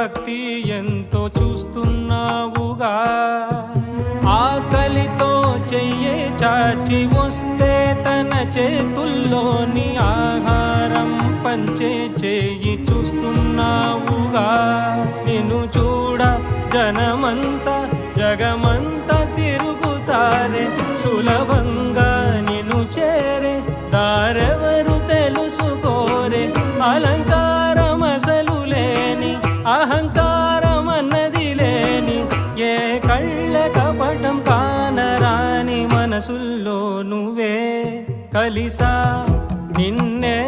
భక్తి ఎంతో చూస్తున్నావుగా. ఆకలితో చెయ్యే చాచి వస్తే తన చేతుల్లోని ఆహారం పంచే చేయి చూస్తున్నావుగా. నిన్ను చూడ జనమంతా జగమంతా తిరుగుతారే, సులభంగా నిన్ను చేరే దారెవరు తెలుసుకోరే. అలంకారం అసలు లేని, అహంకారం అన్నది లేని, ఏ కళ్ళ కపటం కానరాని మనసుల్లో నువ్వే కలిసా నిన్నే